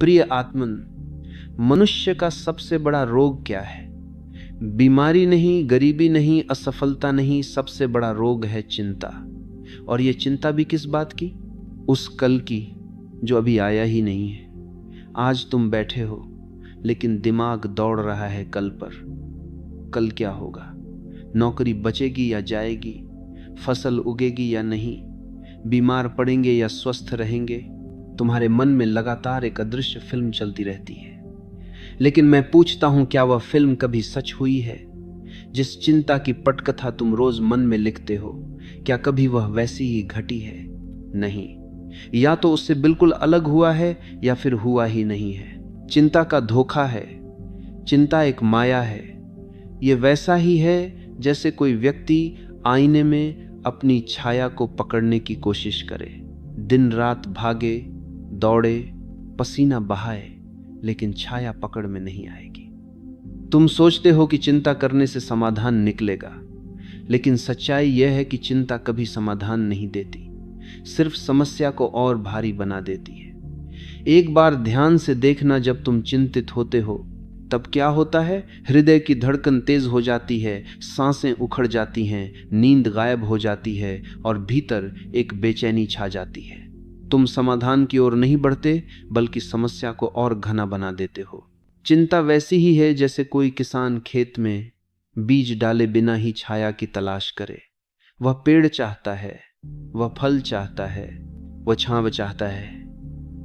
प्रिय आत्मन, मनुष्य का सबसे बड़ा रोग क्या है? बीमारी नहीं, गरीबी नहीं, असफलता नहीं, सबसे बड़ा रोग है चिंता। और ये चिंता भी किस बात की? उस कल की जो अभी आया ही नहीं है। आज तुम बैठे हो लेकिन दिमाग दौड़ रहा है कल पर। कल क्या होगा? नौकरी बचेगी या जाएगी? फसल उगेगी या नहीं? बीमार पड़ेंगे या स्वस्थ रहेंगे? तुम्हारे मन में लगातार एक अदृश्य फिल्म चलती रहती है। लेकिन मैं पूछता हूं, क्या वह फिल्म कभी सच हुई है? जिस चिंता की पटकथा तुम रोज मन में लिखते हो, क्या कभी वह वैसी ही घटी है? नहीं, या तो उससे बिल्कुल अलग हुआ है या फिर हुआ ही नहीं है। चिंता का धोखा है। चिंता एक माया है। ये वैसा ही है जैसे कोई व्यक्ति आईने में अपनी छाया को पकड़ने की कोशिश करे, दिन रात भागे, दौड़े, पसीना बहाए, लेकिन छाया पकड़ में नहीं आएगी। तुम सोचते हो कि चिंता करने से समाधान निकलेगा, लेकिन सच्चाई यह है कि चिंता कभी समाधान नहीं देती, सिर्फ समस्या को और भारी बना देती है। एक बार ध्यान से देखना, जब तुम चिंतित होते हो तब क्या होता है? हृदय की धड़कन तेज हो जाती है, सांसें उखड़ जाती हैं, नींद गायब हो जाती है और भीतर एक बेचैनी छा जाती है। तुम समाधान की ओर नहीं बढ़ते, बल्कि समस्या को और घना बना देते हो। चिंता वैसी ही है जैसे कोई किसान खेत में बीज डाले बिना ही छाया की तलाश करे। वह पेड़ चाहता है, वह फल चाहता है, वह छांव चाहता है,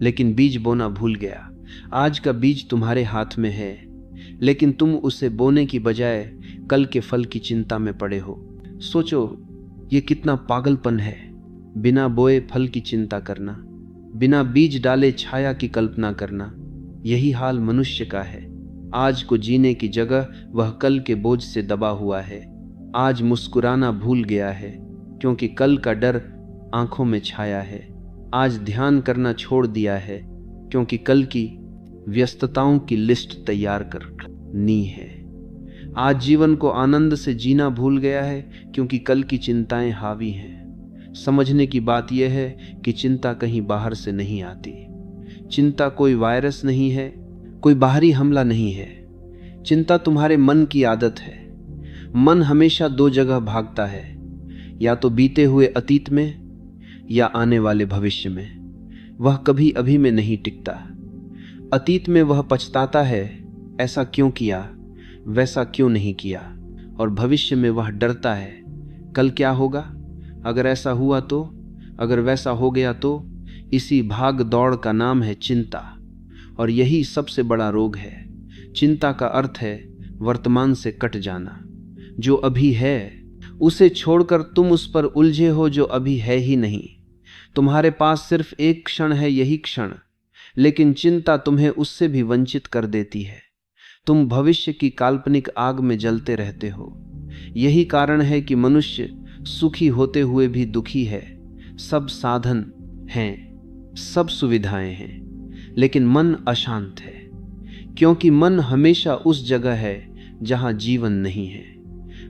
लेकिन बीज बोना भूल गया। आज का बीज तुम्हारे हाथ में है, लेकिन तुम उसे बोने की बजाय कल के फल की चिंता में पड़े हो। सोचो, ये कितना पागलपन है। बिना बोए फल की चिंता करना, बिना बीज डाले छाया की कल्पना करना। यही हाल मनुष्य का है। आज को जीने की जगह वह कल के बोझ से दबा हुआ है। आज मुस्कुराना भूल गया है, क्योंकि कल का डर आंखों में छाया है। आज ध्यान करना छोड़ दिया है, क्योंकि कल की व्यस्तताओं की लिस्ट तैयार करनी है। आज जीवन को आनंद से जीना भूल गया है, क्योंकि कल की चिंताएं हावी हैं। समझने की बात यह है कि चिंता कहीं बाहर से नहीं आती। चिंता कोई वायरस नहीं है, कोई बाहरी हमला नहीं है। चिंता तुम्हारे मन की आदत है। मन हमेशा दो जगह भागता है, या तो बीते हुए अतीत में या आने वाले भविष्य में। वह कभी अभी में नहीं टिकता। अतीत में वह पछताता है, ऐसा क्यों किया, वैसा क्यों नहीं किया। और भविष्य में वह डरता है, कल क्या होगा, अगर ऐसा हुआ तो, अगर वैसा हो गया तो। इसी भाग दौड़ का नाम है चिंता, और यही सबसे बड़ा रोग है। चिंता का अर्थ है वर्तमान से कट जाना। जो अभी है उसे छोड़कर तुम उस पर उलझे हो जो अभी है ही नहीं। तुम्हारे पास सिर्फ एक क्षण है, यही क्षण, लेकिन चिंता तुम्हें उससे भी वंचित कर देती है। तुम भविष्य की काल्पनिक आग में जलते रहते हो। यही कारण है कि मनुष्य सुखी होते हुए भी दुखी है। सब साधन हैं, सब सुविधाएं हैं, लेकिन मन अशांत है, क्योंकि मन हमेशा उस जगह है जहां जीवन नहीं है।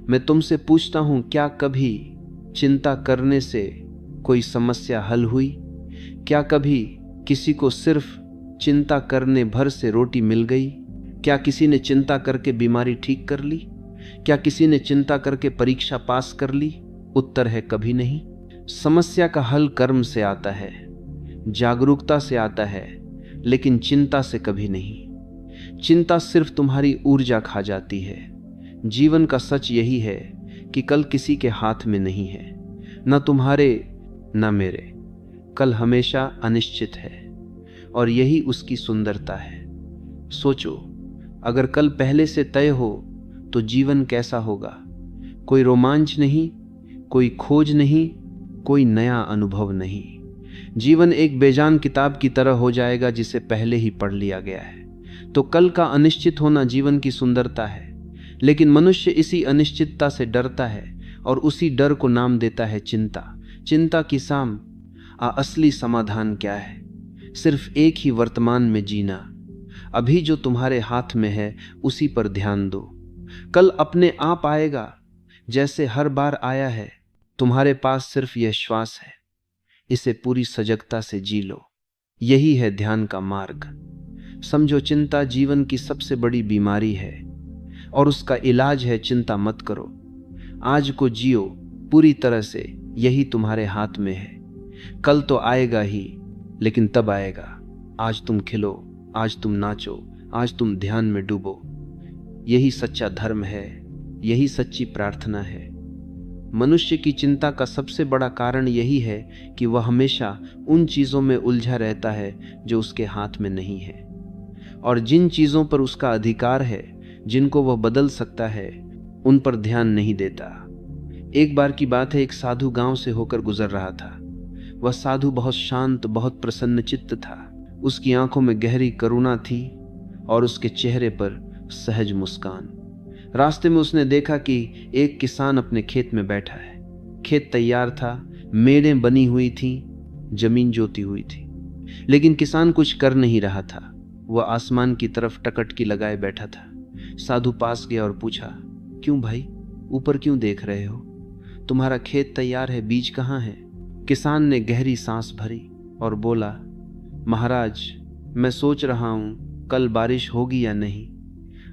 मैं तुमसे पूछता हूं, क्या कभी चिंता करने से कोई समस्या हल हुई? क्या कभी किसी को सिर्फ चिंता करने भर से रोटी मिल गई? क्या किसी ने चिंता करके बीमारी ठीक कर ली? क्या किसी ने चिंता करके परीक्षा पास कर ली? उत्तर है, कभी नहीं। समस्या का हल कर्म से आता है, जागरूकता से आता है, लेकिन चिंता से कभी नहीं। चिंता सिर्फ तुम्हारी ऊर्जा खा जाती है। जीवन का सच यही है कि कल किसी के हाथ में नहीं है, न तुम्हारे न मेरे। कल हमेशा अनिश्चित है, और यही उसकी सुंदरता है। सोचो, अगर कल पहले से तय हो तो जीवन कैसा होगा? कोई रोमांच नहीं, कोई खोज नहीं, कोई नया अनुभव नहीं। जीवन एक बेजान किताब की तरह हो जाएगा जिसे पहले ही पढ़ लिया गया है। तो कल का अनिश्चित होना जीवन की सुंदरता है, लेकिन मनुष्य इसी अनिश्चितता से डरता है और उसी डर को नाम देता है चिंता। चिंता की साम असली समाधान क्या है? सिर्फ एक ही वर्तमान में जीना। अभी जो तुम्हारे हाथ में है उसी पर ध्यान दो। कल अपने आप आएगा, जैसे हर बार आया है। तुम्हारे पास सिर्फ यह श्वास है, इसे पूरी सजगता से जी लो। यही है ध्यान का मार्ग। समझो, चिंता जीवन की सबसे बड़ी बीमारी है और उसका इलाज है चिंता मत करो। आज को जियो पूरी तरह से, यही तुम्हारे हाथ में है। कल तो आएगा ही, लेकिन तब आएगा। आज तुम खिलो, आज तुम नाचो, आज तुम ध्यान में डूबो। यही सच्चा धर्म है, यही सच्ची प्रार्थना है। मनुष्य की चिंता का सबसे बड़ा कारण यही है कि वह हमेशा उन चीज़ों में उलझा रहता है जो उसके हाथ में नहीं है, और जिन चीज़ों पर उसका अधिकार है, जिनको वह बदल सकता है, उन पर ध्यान नहीं देता। एक बार की बात है, एक साधु गांव से होकर गुजर रहा था। वह साधु बहुत शांत, बहुत प्रसन्नचित्त था। उसकी आंखों में गहरी करुणा थी और उसके चेहरे पर सहज मुस्कान। रास्ते में उसने देखा कि एक किसान अपने खेत में बैठा है। खेत तैयार था, मेड़ें बनी हुई थीं, जमीन जोती हुई थी, लेकिन किसान कुछ कर नहीं रहा था। वह आसमान की तरफ टकटकी लगाए बैठा था। साधु पास गया और पूछा, क्यों भाई, ऊपर क्यों देख रहे हो? तुम्हारा खेत तैयार है, बीज कहाँ है? किसान ने गहरी सांस भरी और बोला, महाराज, मैं सोच रहा हूं कल बारिश होगी या नहीं।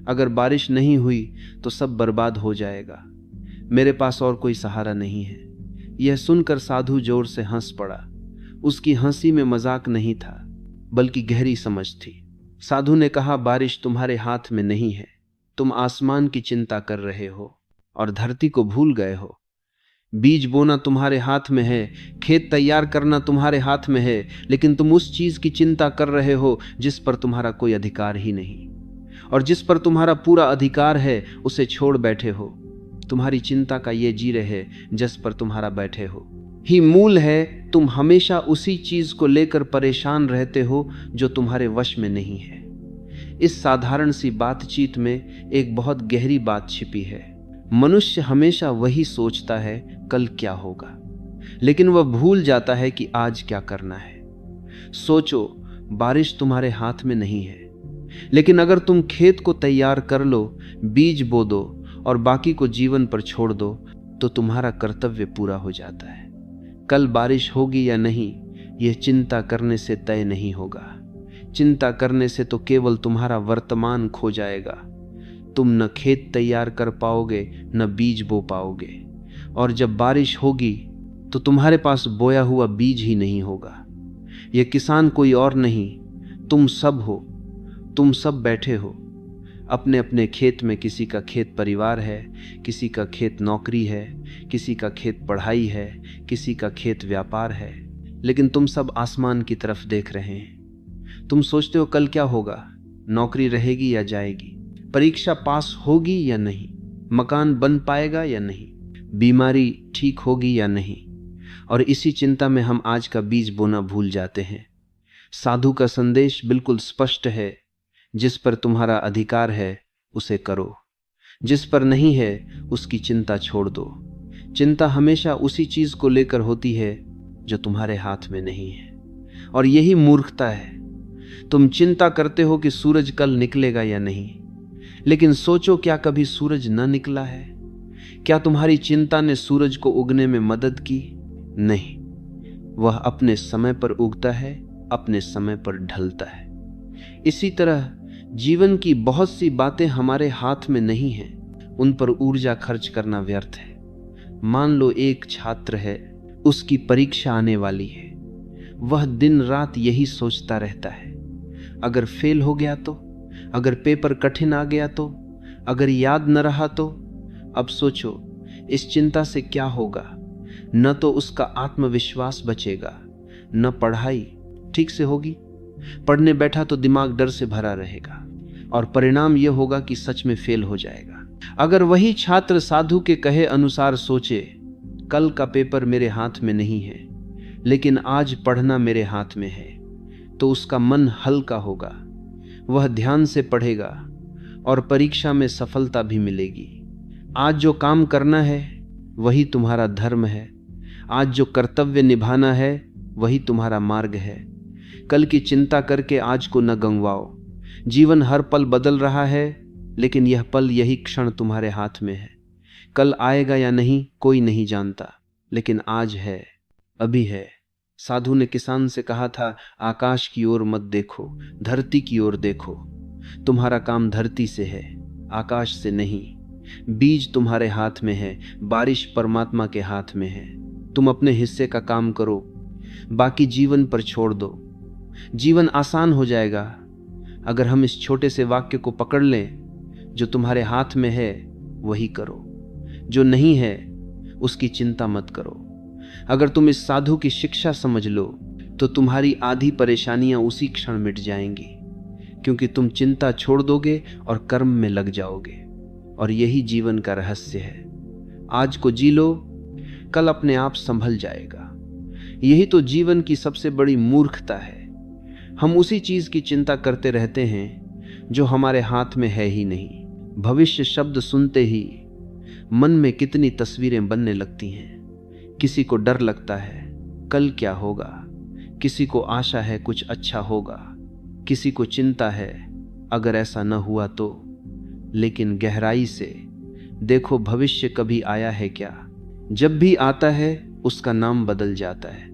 अगर बारिश नहीं हुई तो सब बर्बाद हो जाएगा। मेरे पास और कोई सहारा नहीं है। यह सुनकर साधु जोर से हंस पड़ा। उसकी हंसी में मजाक नहीं था, बल्कि गहरी समझ थी। साधु ने कहा, बारिश तुम्हारे हाथ में नहीं है। तुम आसमान की चिंता कर रहे हो और धरती को भूल गए हो। बीज बोना तुम्हारे हाथ में है, खेत तैयार करना तुम्हारे हाथ में है, लेकिन तुम उस चीज की चिंता कर रहे हो जिस पर तुम्हारा कोई अधिकार ही नहीं, और जिस पर तुम्हारा पूरा अधिकार है उसे छोड़ बैठे हो। तुम्हारी चिंता का ये जीरे है जिस पर तुम्हारा बैठे हो ही मूल है। तुम हमेशा उसी चीज को लेकर परेशान रहते हो जो तुम्हारे वश में नहीं है। इस साधारण सी बातचीत में एक बहुत गहरी बात छिपी है। मनुष्य हमेशा वही सोचता है कल क्या होगा, लेकिन वह भूल जाता है कि आज क्या करना है। सोचो, बारिश तुम्हारे हाथ में नहीं है, लेकिन अगर तुम खेत को तैयार कर लो, बीज बो दो और बाकी को जीवन पर छोड़ दो, तो तुम्हारा कर्तव्य पूरा हो जाता है। कल बारिश होगी या नहीं, यह चिंता करने से तय नहीं होगा। चिंता करने से तो केवल तुम्हारा वर्तमान खो जाएगा। तुम न खेत तैयार कर पाओगे, न बीज बो पाओगे, और जब बारिश होगी तो तुम्हारे पास बोया हुआ बीज ही नहीं होगा। यह किसान कोई और नहीं, तुम सब हो। तुम सब बैठे हो अपने अपने खेत में। किसी का खेत परिवार है, किसी का खेत नौकरी है, किसी का खेत पढ़ाई है, किसी का खेत व्यापार है, लेकिन तुम सब आसमान की तरफ देख रहे हैं। तुम सोचते हो कल क्या होगा, नौकरी रहेगी या जाएगी, परीक्षा पास होगी या नहीं, मकान बन पाएगा या नहीं, बीमारी ठीक होगी या नहीं, और इसी चिंता में हम आज का बीज बोना भूल जाते हैं। साधु का संदेश बिल्कुल स्पष्ट है, जिस पर तुम्हारा अधिकार है उसे करो, जिस पर नहीं है उसकी चिंता छोड़ दो। चिंता हमेशा उसी चीज को लेकर होती है जो तुम्हारे हाथ में नहीं है, और यही मूर्खता है। तुम चिंता करते हो कि सूरज कल निकलेगा या नहीं, लेकिन सोचो, क्या कभी सूरज न निकला है? क्या तुम्हारी चिंता ने सूरज को उगने में मदद की? नहीं, वह अपने समय पर उगता है, अपने समय पर ढलता है। इसी तरह जीवन की बहुत सी बातें हमारे हाथ में नहीं हैं, उन पर ऊर्जा खर्च करना व्यर्थ है। मान लो एक छात्र है, उसकी परीक्षा आने वाली है। वह दिन रात यही सोचता रहता है, अगर फेल हो गया तो, अगर पेपर कठिन आ गया तो, अगर याद न रहा तो। अब सोचो, इस चिंता से क्या होगा? न तो उसका आत्मविश्वास बचेगा, न पढ़ाई ठीक से होगी। पढ़ने बैठा तो दिमाग डर से भरा रहेगा, और परिणाम यह होगा कि सच में फेल हो जाएगा। अगर वही छात्र साधु के कहे अनुसार सोचे, कल का पेपर मेरे हाथ में नहीं है, लेकिन आज पढ़ना मेरे हाथ में है, तो उसका मन हल्का होगा। वह ध्यान से पढ़ेगा और परीक्षा में सफलता भी मिलेगी। आज जो काम करना है वही तुम्हारा धर्म है। आज जो कर्तव्य निभाना है वही तुम्हारा मार्ग है। कल की चिंता करके आज को न गंवाओ। जीवन हर पल बदल रहा है, लेकिन यह पल, यही क्षण तुम्हारे हाथ में है। कल आएगा या नहीं कोई नहीं जानता, लेकिन आज है, अभी है, साधु ने किसान से कहा था, आकाश की ओर मत देखो, धरती की ओर देखो। तुम्हारा काम धरती से है, आकाश से नहीं। बीज तुम्हारे हाथ में है, बारिश परमात्मा के हाथ में है। तुम अपने हिस्से का काम करो, बाकी जीवन पर छोड़ दो। जीवन आसान हो जाएगा अगर हम इस छोटे से वाक्य को पकड़ लें, जो तुम्हारे हाथ में है वही करो, जो नहीं है उसकी चिंता मत करो। अगर तुम इस साधु की शिक्षा समझ लो तो तुम्हारी आधी परेशानियां उसी क्षण मिट जाएंगी, क्योंकि तुम चिंता छोड़ दोगे और कर्म में लग जाओगे। और यही जीवन का रहस्य है। आज को जी लो, कल अपने आप संभल जाएगा। यही तो जीवन की सबसे बड़ी मूर्खता है। हम उसी चीज की चिंता करते रहते हैं जो हमारे हाथ में है ही नहीं। भविष्य शब्द सुनते ही मन में कितनी तस्वीरें बनने लगती हैं। किसी को डर लगता है कल क्या होगा, किसी को आशा है कुछ अच्छा होगा, किसी को चिंता है अगर ऐसा न हुआ तो। लेकिन गहराई से देखो, भविष्य कभी आया है क्या? जब भी आता है उसका नाम बदल जाता है,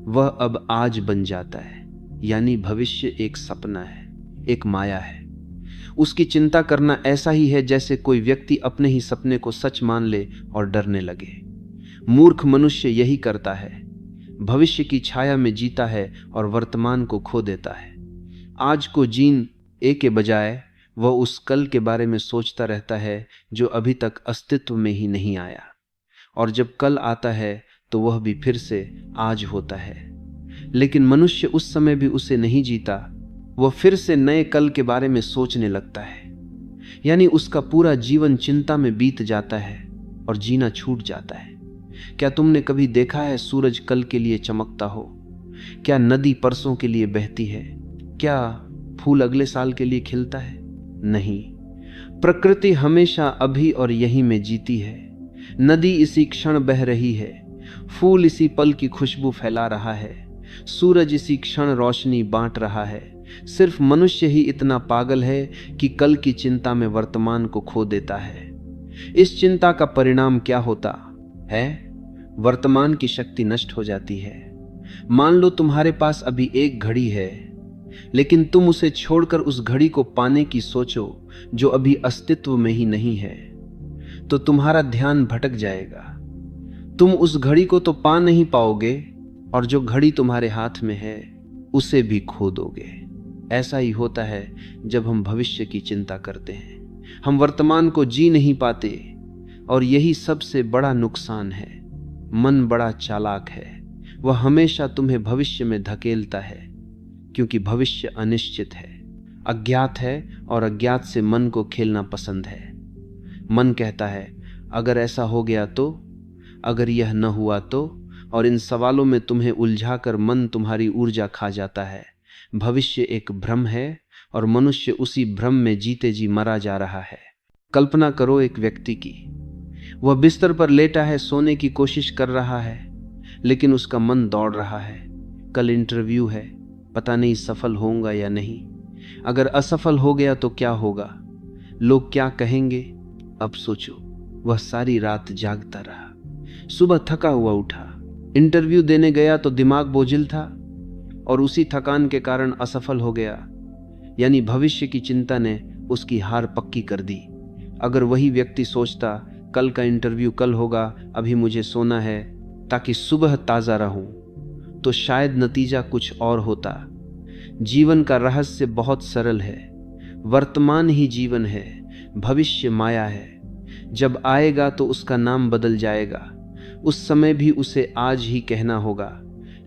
वह अब आज बन जाता है। यानी भविष्य एक सपना है, एक माया है। उसकी चिंता करना ऐसा ही है जैसे कोई व्यक्ति अपने ही सपने को सच मान ले और डरने लगे। मूर्ख मनुष्य यही करता है, भविष्य की छाया में जीता है और वर्तमान को खो देता है। आज को जीने के बजाय वह उस कल के बारे में सोचता रहता है जो अभी तक अस्तित्व में ही नहीं आया। और जब कल आता है तो वह भी फिर से आज होता है। लेकिन मनुष्य उस समय भी उसे नहीं जीता, वह फिर से नए कल के बारे में सोचने लगता है। यानी उसका पूरा जीवन चिंता में बीत जाता है और जीना छूट जाता है। क्या तुमने कभी देखा है सूरज कल के लिए चमकता हो? क्या नदी परसों के लिए बहती है? क्या फूल अगले साल के लिए खिलता है? नहीं। प्रकृति हमेशा अभी और यहीं में जीती है। नदी इसी क्षण बह रही है, फूल इसी पल की खुशबू फैला रहा है, सूरज इसी क्षण रोशनी बांट रहा है। सिर्फ मनुष्य ही इतना पागल है कि कल की चिंता में वर्तमान को खो देता है। इस चिंता का परिणाम क्या होता है? वर्तमान की शक्ति नष्ट हो जाती है। मान लो तुम्हारे पास अभी एक घड़ी है, लेकिन तुम उसे छोड़कर उस घड़ी को पाने की सोचो जो अभी अस्तित्व में ही नहीं है, तो तुम्हारा ध्यान भटक जाएगा। तुम उस घड़ी को तो पा नहीं पाओगे और जो घड़ी तुम्हारे हाथ में है उसे भी खो दोगे। ऐसा ही होता है जब हम भविष्य की चिंता करते हैं। हम वर्तमान को जी नहीं पाते और यही सबसे बड़ा नुकसान है। मन बड़ा चालाक है, वह हमेशा तुम्हें भविष्य में धकेलता है, क्योंकि भविष्य अनिश्चित है, अज्ञात है और अज्ञात से मन को खेलना पसंद है। मन कहता है अगर ऐसा हो गया तो, अगर यह न हुआ तो, और इन सवालों में तुम्हें उलझाकर मन तुम्हारी ऊर्जा खा जाता है। भविष्य एक भ्रम है और मनुष्य उसी भ्रम में जीते जी मरा जा रहा है। कल्पना करो एक व्यक्ति की, वह बिस्तर पर लेटा है, सोने की कोशिश कर रहा है, लेकिन उसका मन दौड़ रहा है। कल इंटरव्यू है, पता नहीं सफल होगा या नहीं। अगर असफल हो गया तो क्या होगा? लोग क्या कहेंगे? अब सोचो। वह सारी रात जागता रहा, सुबह थका हुआ उठा, इंटरव्यू देने गया तो दिमाग बोझिल था और उसी थकान के कारण असफल हो गया। यानी भविष्य की चिंता ने उसकी हार पक्की कर दी। अगर वही व्यक्ति सोचता कल का इंटरव्यू कल होगा, अभी मुझे सोना है ताकि सुबह ताज़ा रहूं, तो शायद नतीजा कुछ और होता। जीवन का रहस्य बहुत सरल है। वर्तमान ही जीवन है, भविष्य माया है। जब आएगा तो उसका नाम बदल जाएगा, उस समय भी उसे आज ही कहना होगा।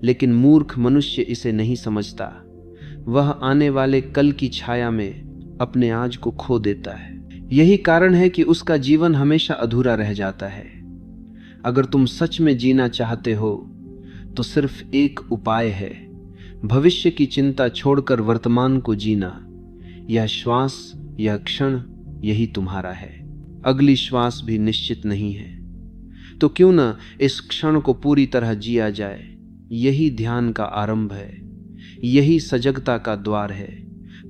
लेकिन मूर्ख मनुष्य इसे नहीं समझता। वह आने वाले कल की छाया में अपने आज को खो देता है। यही कारण है कि उसका जीवन हमेशा अधूरा रह जाता है। अगर तुम सच में जीना चाहते हो तो सिर्फ एक उपाय है, भविष्य की चिंता छोड़कर वर्तमान को जीना। यह श्वास, यह क्षण, यही तुम्हारा है। अगली श्वास भी निश्चित नहीं है, तो क्यों ना इस क्षण को पूरी तरह जिया जाए। यही ध्यान का आरंभ है, यही सजगता का द्वार है।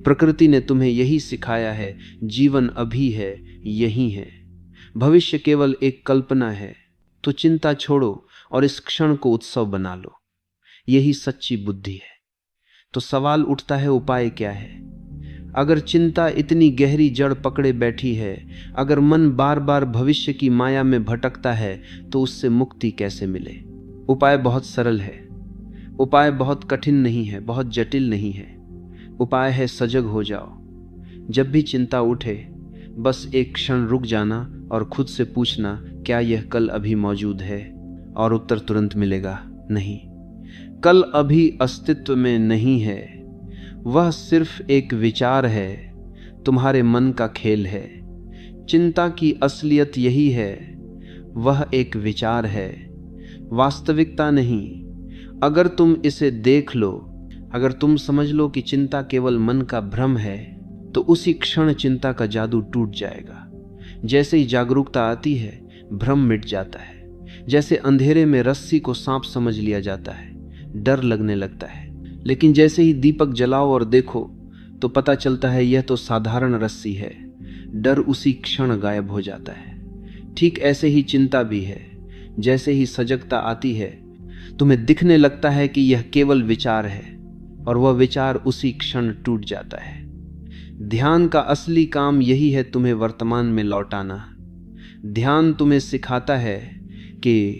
प्रकृति ने तुम्हें यही सिखाया है। जीवन अभी है, यही है। भविष्य केवल एक कल्पना है। तो चिंता छोड़ो और इस क्षण को उत्सव बना लो। यही सच्ची बुद्धि है। तो सवाल उठता है, उपाय क्या है? अगर चिंता इतनी गहरी जड़ पकड़े बैठी है, अगर मन बार बार भविष्य की माया में भटकता है, तो उससे मुक्ति कैसे मिले? उपाय बहुत सरल है। उपाय बहुत कठिन नहीं है, बहुत जटिल नहीं है। उपाय है, सजग हो जाओ। जब भी चिंता उठे, बस एक क्षण रुक जाना और खुद से पूछना, क्या यह कल अभी मौजूद है? और उत्तर तुरंत मिलेगा, नहीं। कल अभी अस्तित्व में नहीं है, वह सिर्फ एक विचार है, तुम्हारे मन का खेल है। चिंता की असलियत यही है, वह एक विचार है, वास्तविकता नहीं। अगर तुम इसे देख लो, अगर तुम समझ लो कि चिंता केवल मन का भ्रम है, तो उसी क्षण चिंता का जादू टूट जाएगा। जैसे ही जागरूकता आती है, भ्रम मिट जाता है। जैसे अंधेरे में रस्सी को सांप समझ लिया जाता है, डर लगने लगता है। लेकिन जैसे ही दीपक जलाओ और देखो, तो पता चलता है यह तो साधारण रस्सी है। डर उसी क्षण गायब हो जाता है। ठीक ऐसे ही चिंता भी है। जैसे ही सजगता आती है, तुम्हें दिखने लगता है कि यह केवल विचार है, और वह विचार उसी क्षण टूट जाता है। ध्यान का असली काम यही है, तुम्हें वर्तमान में लौटाना। ध्यान तुम्हें सिखाता है कि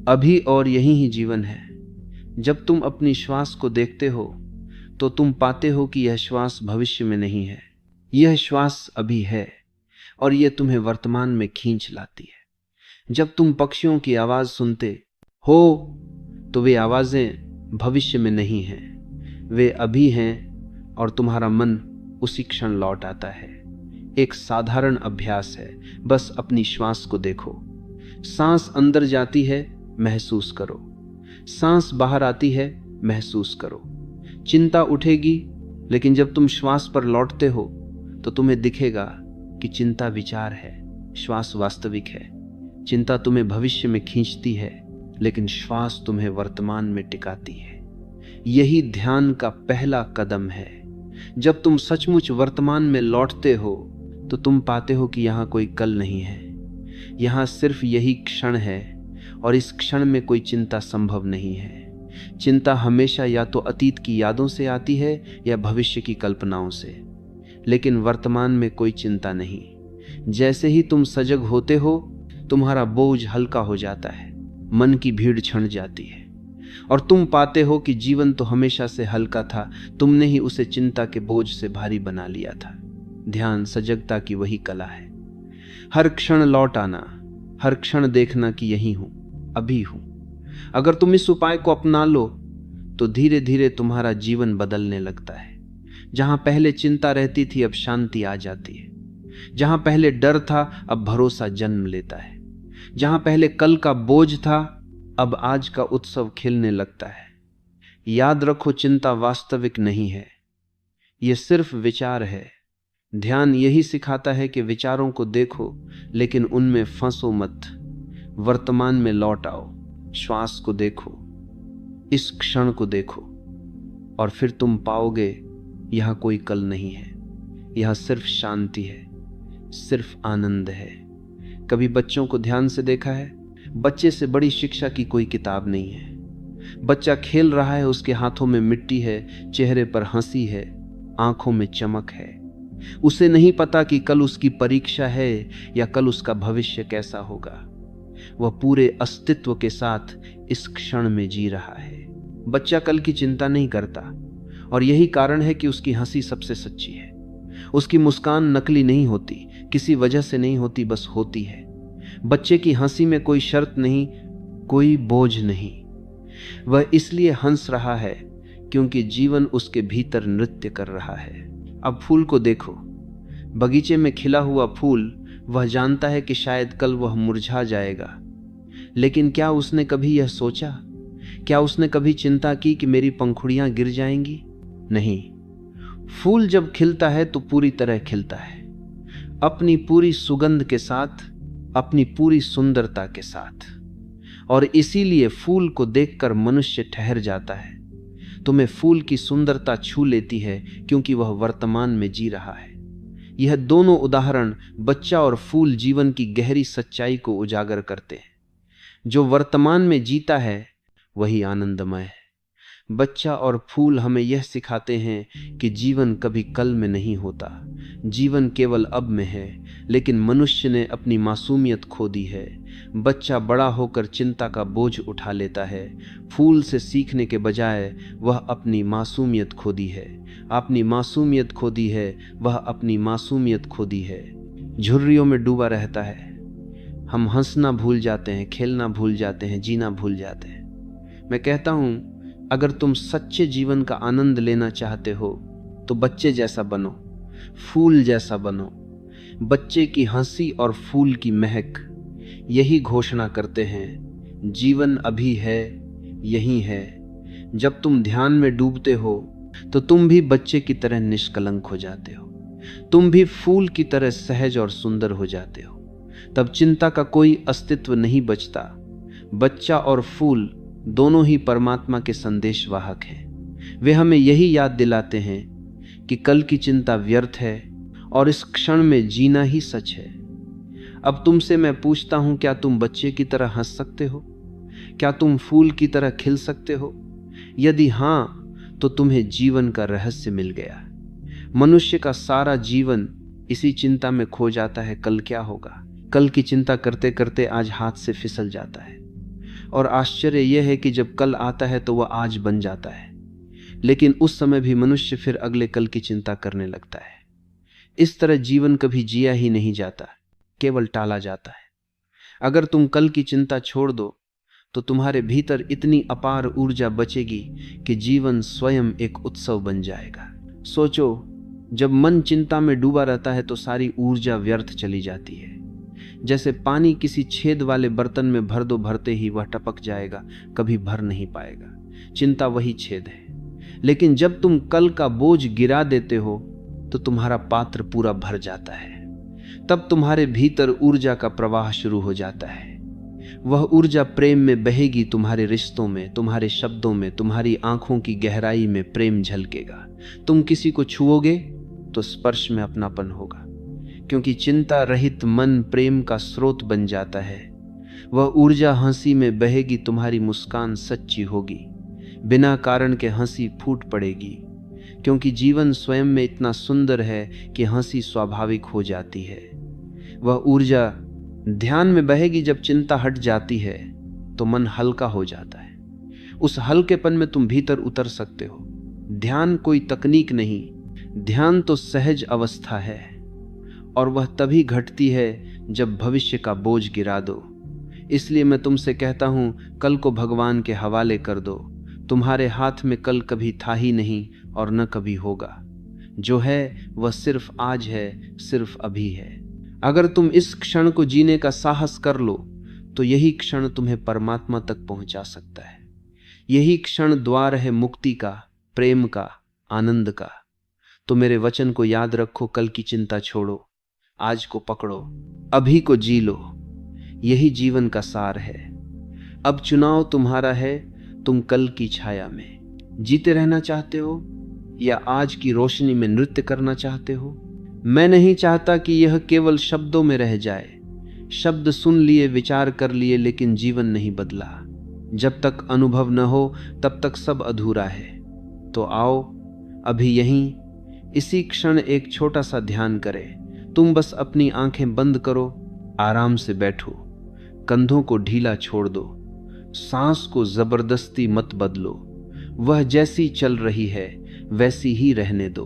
अभी और यही ही जीवन है। जब तुम अपनी श्वास को देखते हो, तो तुम पाते हो कि यह श्वास भविष्य में नहीं है, यह श्वास अभी है, और यह तुम्हें वर्तमान में खींच लाती है। जब तुम पक्षियों की आवाज सुनते हो, तो वे आवाजें भविष्य में नहीं हैं, वे अभी हैं, और तुम्हारा मन उसी क्षण लौट आता है। एक साधारण अभ्यास है, बस अपनी श्वास को देखो। सांस अंदर जाती है, महसूस करो। सांस बाहर आती है, महसूस करो। चिंता उठेगी, लेकिन जब तुम श्वास पर लौटते हो, तो तुम्हें दिखेगा कि चिंता विचार है, श्वास वास्तविक है। चिंता तुम्हें भविष्य में खींचती है, लेकिन श्वास तुम्हें वर्तमान में टिकाती है। यही ध्यान का पहला कदम है। जब तुम सचमुच वर्तमान में लौटते हो, तो तुम पाते हो कि यहाँ कोई कल नहीं है, यहाँ सिर्फ यही क्षण है, और इस क्षण में कोई चिंता संभव नहीं है। चिंता हमेशा या तो अतीत की यादों से आती है या भविष्य की कल्पनाओं से, लेकिन वर्तमान में कोई चिंता नहीं। जैसे ही तुम सजग होते हो, तुम्हारा बोझ हल्का हो जाता है, मन की भीड़ छंट जाती है, और तुम पाते हो कि जीवन तो हमेशा से हल्का था, तुमने ही उसे चिंता के बोझ से भारी बना लिया था। ध्यान सजगता की वही कला है। हर क्षण लौट आना, हर क्षण देखना कि यही हूं, अभी हूं। अगर तुम इस उपाय को अपना लो, तो धीरे धीरे तुम्हारा जीवन बदलने लगता है। जहां पहले चिंता रहती थी, अब शांति आ जाती है। जहां पहले डर था, अब भरोसा जन्म लेता है। जहां पहले कल का बोझ था, अब आज का उत्सव खिलने लगता है। याद रखो, चिंता वास्तविक नहीं है, यह सिर्फ विचार है। ध्यान यही सिखाता है कि विचारों को देखो, लेकिन उनमें फंसो मत। वर्तमान में लौट आओ, श्वास को देखो, इस क्षण को देखो, और फिर तुम पाओगे यहां कोई कल नहीं है, यहां सिर्फ शांति है, सिर्फ आनंद है। कभी बच्चों को ध्यान से देखा है? बच्चे से बड़ी शिक्षा की कोई किताब नहीं है। बच्चा खेल रहा है, उसके हाथों में मिट्टी है, चेहरे पर हंसी है, आंखों में चमक है। उसे नहीं पता कि कल उसकी परीक्षा है या कल उसका भविष्य कैसा होगा। वह पूरे अस्तित्व के साथ इस क्षण में जी रहा है। बच्चा कल की चिंता नहीं करता, और यही कारण है कि उसकी हंसी सबसे सच्ची है। उसकी मुस्कान नकली नहीं होती, किसी वजह से नहीं होती, बस होती है। बच्चे की हंसी में कोई शर्त नहीं, कोई बोझ नहीं। वह इसलिए हंस रहा है क्योंकि जीवन उसके भीतर नृत्य कर रहा है। अब फूल को देखो, बगीचे में खिला हुआ फूल, वह जानता है कि शायद कल वह मुरझा जाएगा, लेकिन क्या उसने कभी यह सोचा? क्या उसने कभी चिंता की कि मेरी पंखुड़ियां गिर जाएंगी? नहीं। फूल जब खिलता है तो पूरी तरह खिलता है, अपनी पूरी सुगंध के साथ, अपनी पूरी सुंदरता के साथ। और इसीलिए फूल को देखकर मनुष्य ठहर जाता है। तुम्हें फूल की सुंदरता छू लेती है क्योंकि वह वर्तमान में जी रहा है। यह दोनों उदाहरण, बच्चा और फूल, जीवन की गहरी सच्चाई को उजागर करते हैं। जो वर्तमान में जीता है वही आनंदमय है। बच्चा और फूल हमें यह सिखाते हैं कि जीवन कभी कल में नहीं होता, जीवन केवल अब में है। लेकिन मनुष्य ने अपनी मासूमियत खो दी है। बच्चा बड़ा होकर चिंता का बोझ उठा लेता है। फूल से सीखने के बजाय वह अपनी मासूमियत खो दी है। अपनी मासूमियत खो दी है, वह अपनी मासूमियत खो दी है। झुर्रियों में डूबा रहता है। हम हंसना भूल जाते हैं, खेलना भूल जाते हैं, जीना भूल जाते हैं। मैं कहता हूं, अगर तुम सच्चे जीवन का आनंद लेना चाहते हो तो बच्चे जैसा बनो, फूल जैसा बनो। बच्चे की हंसी और फूल की महक यही घोषणा करते हैं, जीवन अभी है, यही है। जब तुम ध्यान में डूबते हो तो तुम भी बच्चे की तरह निष्कलंक हो जाते हो, तुम भी फूल की तरह सहज और सुंदर हो जाते हो। तब चिंता का कोई अस्तित्व नहीं बचता। बच्चा और फूल दोनों ही परमात्मा के संदेशवाहक हैं। वे हमें यही याद दिलाते हैं कि कल की चिंता व्यर्थ है और इस क्षण में जीना ही सच है। अब तुमसे मैं पूछता हूं, क्या तुम बच्चे की तरह हंस सकते हो? क्या तुम फूल की तरह खिल सकते हो? यदि हां, तो तुम्हें जीवन का रहस्य मिल गया। मनुष्य का सारा जीवन इसी चिंता में खो जाता है, कल क्या होगा। कल की चिंता करते करते आज हाथ से फिसल जाता है। और आश्चर्य यह है कि जब कल आता है तो वह आज बन जाता है। लेकिन उस समय भी मनुष्य फिर अगले कल की चिंता करने लगता है। इस तरह जीवन कभी जिया ही नहीं जाता, केवल टाला जाता है। अगर तुम कल की चिंता छोड़ दो तो तुम्हारे भीतर इतनी अपार ऊर्जा बचेगी कि जीवन स्वयं एक उत्सव बन जाएगा। सोचो, जब मन चिंता में डूबा रहता है तो सारी ऊर्जा व्यर्थ चली जाती है। जैसे पानी किसी छेद वाले बर्तन में भर दो, भरते ही वह टपक जाएगा, कभी भर नहीं पाएगा। चिंता वही छेद है। लेकिन जब तुम कल का बोझ गिरा देते हो तो तुम्हारा पात्र पूरा भर जाता है। तब तुम्हारे भीतर ऊर्जा का प्रवाह शुरू हो जाता है। वह ऊर्जा प्रेम में बहेगी, तुम्हारे रिश्तों में, तुम्हारे शब्दों में, तुम्हारी आंखों की गहराई में प्रेम झलकेगा। तुम किसी को छुओगे तो स्पर्श में अपनापन होगा, क्योंकि चिंता रहित मन प्रेम का स्रोत बन जाता है। वह ऊर्जा हंसी में बहेगी, तुम्हारी मुस्कान सच्ची होगी, बिना कारण के हंसी फूट पड़ेगी, क्योंकि जीवन स्वयं में इतना सुंदर है कि हंसी स्वाभाविक हो जाती है। वह ऊर्जा ध्यान में बहेगी। जब चिंता हट जाती है तो मन हल्का हो जाता है। उस हल्केपन में तुम भीतर उतर सकते हो। ध्यान कोई तकनीक नहीं, ध्यान तो सहज अवस्था है, और वह तभी घटती है जब भविष्य का बोझ गिरा दो। इसलिए मैं तुमसे कहता हूं, कल को भगवान के हवाले कर दो। तुम्हारे हाथ में कल कभी था ही नहीं और न कभी होगा। जो है वह सिर्फ आज है, सिर्फ अभी है। अगर तुम इस क्षण को जीने का साहस कर लो तो यही क्षण तुम्हें परमात्मा तक पहुंचा सकता है। यही क्षण द्वार है मुक्ति का, प्रेम का, आनंद का। तो मेरे वचन को याद रखो, कल की चिंता छोड़ो, आज को पकड़ो, अभी को जी लो। यही जीवन का सार है। अब चुनाव तुम्हारा है, तुम कल की छाया में जीते रहना चाहते हो या आज की रोशनी में नृत्य करना चाहते हो। मैं नहीं चाहता कि यह केवल शब्दों में रह जाए। शब्द सुन लिए, विचार कर लिए, लेकिन जीवन नहीं बदला। जब तक अनुभव न हो तब तक सब अधूरा है। तो आओ अभी यहीं इसी क्षण एक छोटा सा ध्यान करें। तुम बस अपनी आंखें बंद करो, आराम से बैठो, कंधों को ढीला छोड़ दो, सांस को जबरदस्ती मत बदलो। वह जैसी चल रही है वैसी ही रहने दो।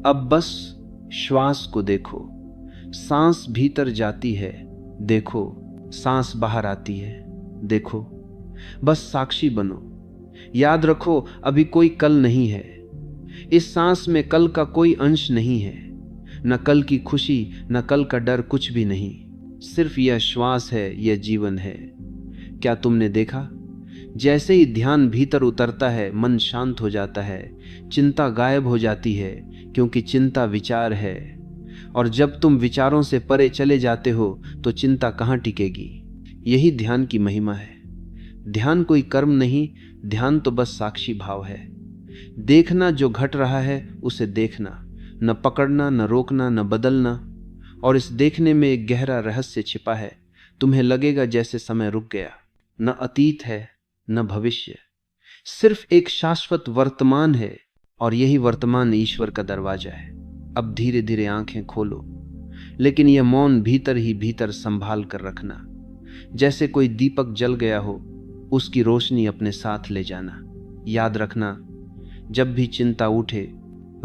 अब बस श्वास को देखो। सांस भीतर जाती है, देखो, सांस बाहर आती है, देखो। बस साक्षी बनो। याद रखो, अभी कोई कल नहीं है। इस सांस में कल का कोई अंश नहीं है। न कल की खुशी, न कल का डर, कुछ भी नहीं। सिर्फ यह श्वास है, यह जीवन है। क्या तुमने देखा? जैसे ही ध्यान भीतर उतरता है, मन शांत हो जाता है, चिंता गायब हो जाती है, क्योंकि चिंता विचार है। और जब तुम विचारों से परे चले जाते हो तो चिंता कहाँ टिकेगी। यही ध्यान की महिमा है। ध्यान कोई कर्म नहीं, ध्यान तो बस साक्षी भाव है। देखना जो घट रहा है उसे देखना, न पकड़ना, न रोकना, न बदलना। और इस देखने में एक गहरा रहस्य छिपा है। तुम्हें लगेगा जैसे समय रुक गया। न अतीत है न भविष्य, सिर्फ एक शाश्वत वर्तमान है और यही वर्तमान ईश्वर का दरवाजा है। अब धीरे धीरे आंखें खोलो, लेकिन यह मौन भीतर ही भीतर संभाल कर रखना। जैसे कोई दीपक जल गया हो, उसकी रोशनी अपने साथ ले जाना। याद रखना, जब भी चिंता उठे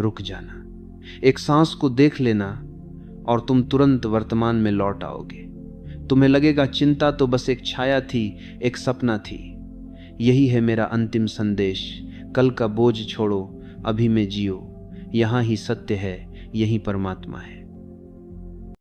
रुक जाना, एक सांस को देख लेना और तुम तुरंत वर्तमान में लौट आओगे। तुम्हें लगेगा चिंता तो बस एक छाया थी, एक सपना थी। यही है मेरा अंतिम संदेश, कल का बोझ छोड़ो, अभी में जियो। यहाँ ही सत्य है, यही परमात्मा है।